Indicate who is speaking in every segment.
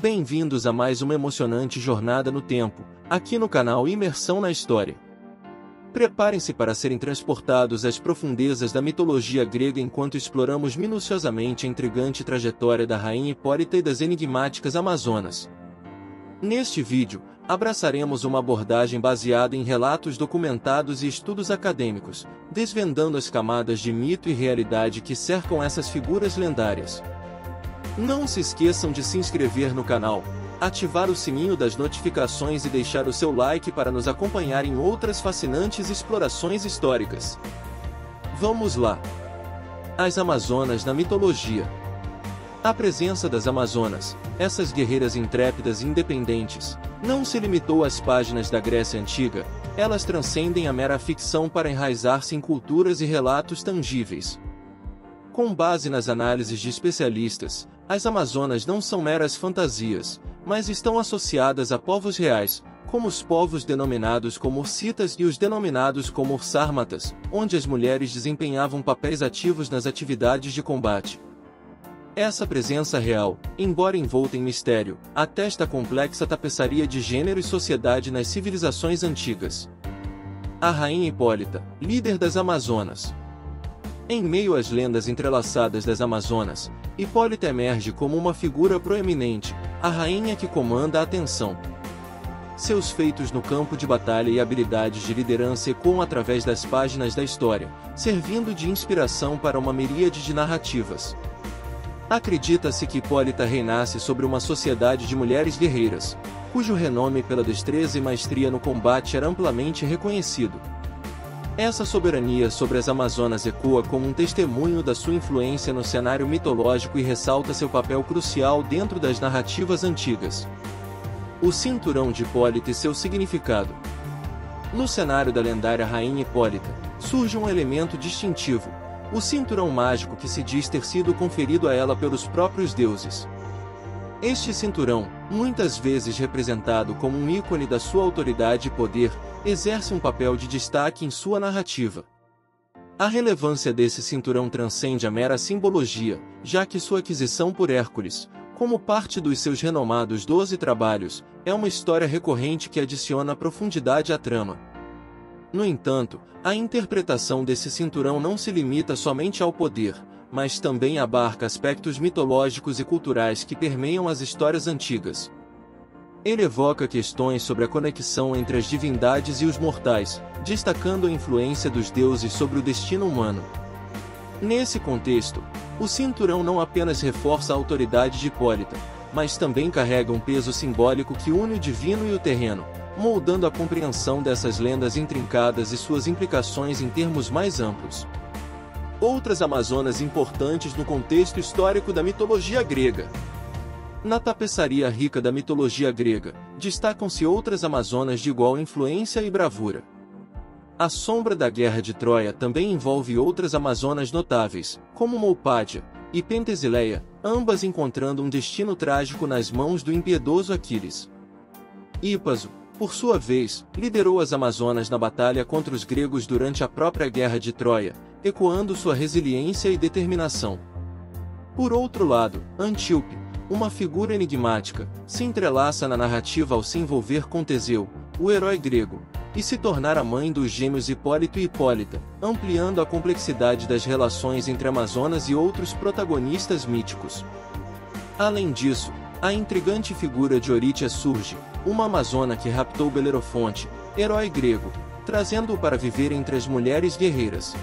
Speaker 1: Bem-vindos a mais uma emocionante jornada no tempo, aqui no canal Imersão na História. Preparem-se para serem transportados às profundezas da mitologia grega enquanto exploramos minuciosamente a intrigante trajetória da rainha Hipólita e das enigmáticas Amazonas. Neste vídeo, abraçaremos uma abordagem baseada em relatos documentados e estudos acadêmicos, desvendando as camadas de mito e realidade que cercam essas figuras lendárias. Não se esqueçam de se inscrever no canal, ativar o sininho das notificações e deixar o seu like para nos acompanhar em outras fascinantes explorações históricas. Vamos lá! As Amazonas na mitologia. A presença das Amazonas, essas guerreiras intrépidas e independentes, não se limitou às páginas da Grécia Antiga, elas transcendem a mera ficção para enraizar-se em culturas e relatos tangíveis. Com base nas análises de especialistas, as Amazonas não são meras fantasias, mas estão associadas a povos reais, como os povos denominados como Ursitas e os denominados como Ursármatas, onde as mulheres desempenhavam papéis ativos nas atividades de combate. Essa presença real, embora envolta em mistério, atesta a complexa tapeçaria de gênero e sociedade nas civilizações antigas. A Rainha Hipólita, líder das Amazonas. Em meio às lendas entrelaçadas das Amazonas, Hipólita emerge como uma figura proeminente, a rainha que comanda a atenção. Seus feitos no campo de batalha e habilidades de liderança ecoam através das páginas da história, servindo de inspiração para uma miríade de narrativas. Acredita-se que Hipólita reinasse sobre uma sociedade de mulheres guerreiras, cujo renome pela destreza e maestria no combate era amplamente reconhecido. Essa soberania sobre as Amazonas ecoa como um testemunho da sua influência no cenário mitológico e ressalta seu papel crucial dentro das narrativas antigas. O cinturão de Hipólita e seu significado. No cenário da lendária Rainha Hipólita, surge um elemento distintivo, o cinturão mágico que se diz ter sido conferido a ela pelos próprios deuses. Este cinturão, muitas vezes representado como um ícone da sua autoridade e poder, exerce um papel de destaque em sua narrativa. A relevância desse cinturão transcende a mera simbologia, já que sua aquisição por Hércules, como parte dos seus renomados 12 trabalhos, é uma história recorrente que adiciona profundidade à trama. No entanto, a interpretação desse cinturão não se limita somente ao poder, mas também abarca aspectos mitológicos e culturais que permeiam as histórias antigas. Ele evoca questões sobre a conexão entre as divindades e os mortais, destacando a influência dos deuses sobre o destino humano. Nesse contexto, o cinturão não apenas reforça a autoridade de Hipólita, mas também carrega um peso simbólico que une o divino e o terreno, moldando a compreensão dessas lendas intrincadas e suas implicações em termos mais amplos. Outras Amazonas importantes no contexto histórico da mitologia grega. Na tapeçaria rica da mitologia grega, destacam-se outras Amazonas de igual influência e bravura. A sombra da Guerra de Troia também envolve outras Amazonas notáveis, como Moupádia e Pentesileia, ambas encontrando um destino trágico nas mãos do impiedoso Aquiles. Ípaso, por sua vez, liderou as Amazonas na batalha contra os gregos durante a própria Guerra de Troia, ecoando sua resiliência e determinação. Por outro lado, Antíope, uma figura enigmática, se entrelaça na narrativa ao se envolver com Teseu, o herói grego, e se tornar a mãe dos gêmeos Hipólito e Hipólita, ampliando a complexidade das relações entre Amazonas e outros protagonistas míticos. Além disso, a intrigante figura de Eurítia surge, uma amazona que raptou Belerofonte, herói grego, trazendo-o para viver entre as mulheres guerreiras.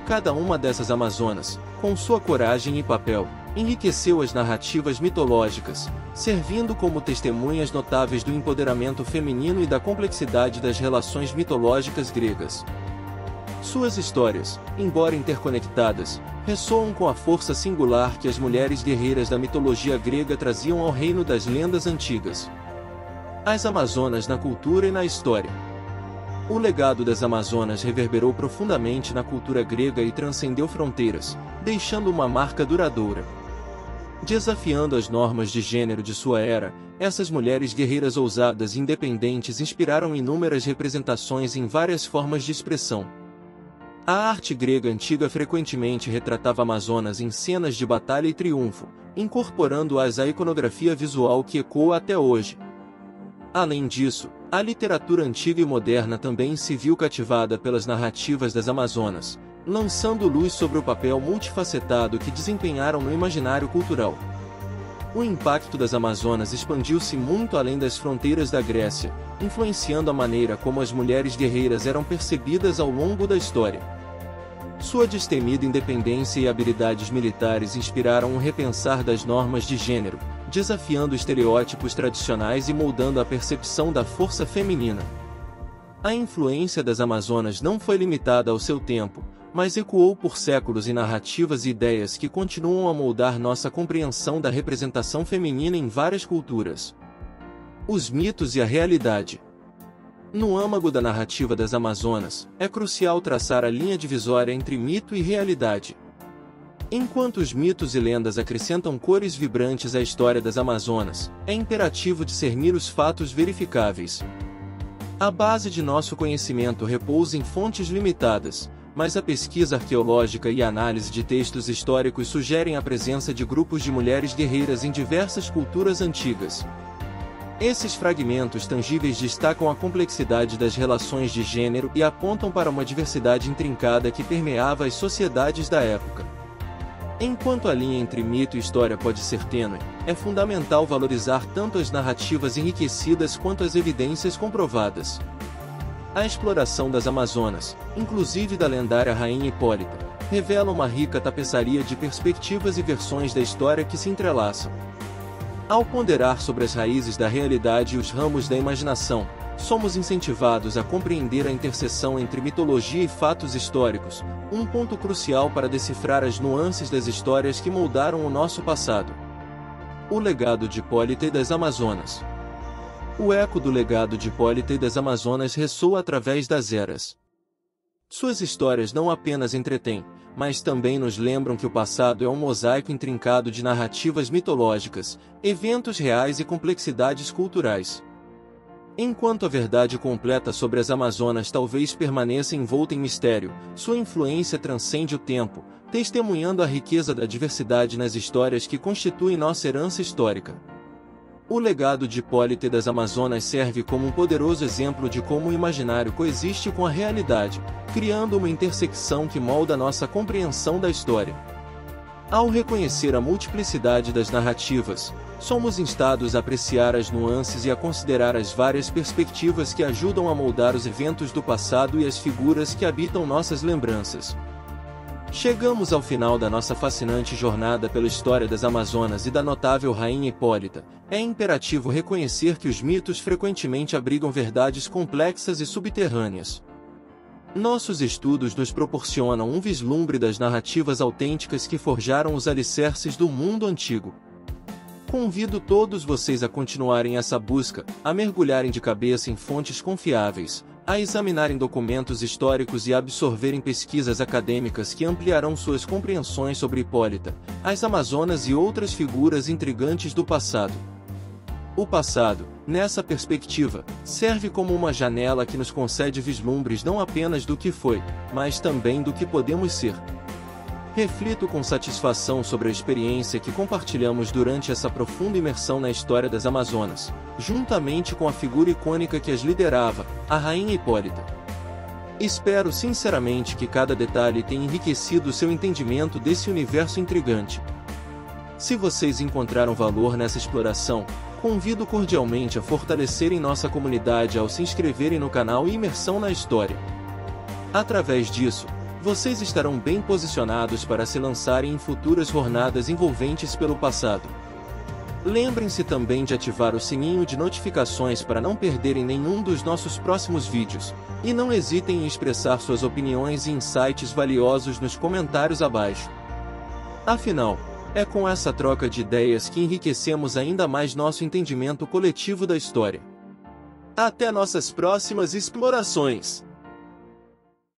Speaker 1: Cada uma dessas Amazonas, com sua coragem e papel, enriqueceu as narrativas mitológicas, servindo como testemunhas notáveis do empoderamento feminino e da complexidade das relações mitológicas gregas. Suas histórias, embora interconectadas, ressoam com a força singular que as mulheres guerreiras da mitologia grega traziam ao reino das lendas antigas. As Amazonas na cultura e na história. O legado das Amazonas reverberou profundamente na cultura grega e transcendeu fronteiras, deixando uma marca duradoura. Desafiando as normas de gênero de sua era, essas mulheres guerreiras ousadas e independentes inspiraram inúmeras representações em várias formas de expressão. A arte grega antiga frequentemente retratava Amazonas em cenas de batalha e triunfo, incorporando-as à iconografia visual que ecoa até hoje. Além disso, a literatura antiga e moderna também se viu cativada pelas narrativas das Amazonas, lançando luz sobre o papel multifacetado que desempenharam no imaginário cultural. O impacto das Amazonas expandiu-se muito além das fronteiras da Grécia, influenciando a maneira como as mulheres guerreiras eram percebidas ao longo da história. Sua destemida independência e habilidades militares inspiraram um repensar das normas de gênero, desafiando estereótipos tradicionais e moldando a percepção da força feminina. A influência das Amazonas não foi limitada ao seu tempo, mas ecoou por séculos em narrativas e ideias que continuam a moldar nossa compreensão da representação feminina em várias culturas. Os mitos e a realidade. No âmago da narrativa das Amazonas, é crucial traçar a linha divisória entre mito e realidade. Enquanto os mitos e lendas acrescentam cores vibrantes à história das Amazonas, é imperativo discernir os fatos verificáveis. A base de nosso conhecimento repousa em fontes limitadas, mas a pesquisa arqueológica e a análise de textos históricos sugerem a presença de grupos de mulheres guerreiras em diversas culturas antigas. Esses fragmentos tangíveis destacam a complexidade das relações de gênero e apontam para uma diversidade intrincada que permeava as sociedades da época. Enquanto a linha entre mito e história pode ser tênue, é fundamental valorizar tanto as narrativas enriquecidas quanto as evidências comprovadas. A exploração das Amazonas, inclusive da lendária Rainha Hipólita, revela uma rica tapeçaria de perspectivas e versões da história que se entrelaçam. Ao ponderar sobre as raízes da realidade e os ramos da imaginação, somos incentivados a compreender a interseção entre mitologia e fatos históricos, um ponto crucial para decifrar as nuances das histórias que moldaram o nosso passado. O legado de Hipólita e das Amazonas. O eco do legado de Hipólita e das Amazonas ressoa através das eras. Suas histórias não apenas entretêm, mas também nos lembram que o passado é um mosaico intrincado de narrativas mitológicas, eventos reais e complexidades culturais. Enquanto a verdade completa sobre as Amazonas talvez permaneça envolta em mistério, sua influência transcende o tempo, testemunhando a riqueza da diversidade nas histórias que constituem nossa herança histórica. O legado de Hipólita e das Amazonas serve como um poderoso exemplo de como o imaginário coexiste com a realidade, criando uma intersecção que molda nossa compreensão da história. Ao reconhecer a multiplicidade das narrativas, somos instados a apreciar as nuances e a considerar as várias perspectivas que ajudam a moldar os eventos do passado e as figuras que habitam nossas lembranças. Chegamos ao final da nossa fascinante jornada pela história das Amazonas e da notável Rainha Hipólita. É imperativo reconhecer que os mitos frequentemente abrigam verdades complexas e subterrâneas. Nossos estudos nos proporcionam um vislumbre das narrativas autênticas que forjaram os alicerces do mundo antigo. Convido todos vocês a continuarem essa busca, a mergulharem de cabeça em fontes confiáveis, a examinarem documentos históricos e a absorverem pesquisas acadêmicas que ampliarão suas compreensões sobre Hipólita, as Amazonas e outras figuras intrigantes do passado. O passado, nessa perspectiva, serve como uma janela que nos concede vislumbres não apenas do que foi, mas também do que podemos ser. Reflito com satisfação sobre a experiência que compartilhamos durante essa profunda imersão na história das Amazonas, juntamente com a figura icônica que as liderava, a Rainha Hipólita. Espero sinceramente que cada detalhe tenha enriquecido seu entendimento desse universo intrigante. Se vocês encontraram valor nessa exploração, convido cordialmente a fortalecerem nossa comunidade ao se inscreverem no canal Imersão na História. Através disso, vocês estarão bem posicionados para se lançarem em futuras jornadas envolventes pelo passado. Lembrem-se também de ativar o sininho de notificações para não perderem nenhum dos nossos próximos vídeos, e não hesitem em expressar suas opiniões e insights valiosos nos comentários abaixo. Afinal, é com essa troca de ideias que enriquecemos ainda mais nosso entendimento coletivo da história. Até nossas próximas explorações!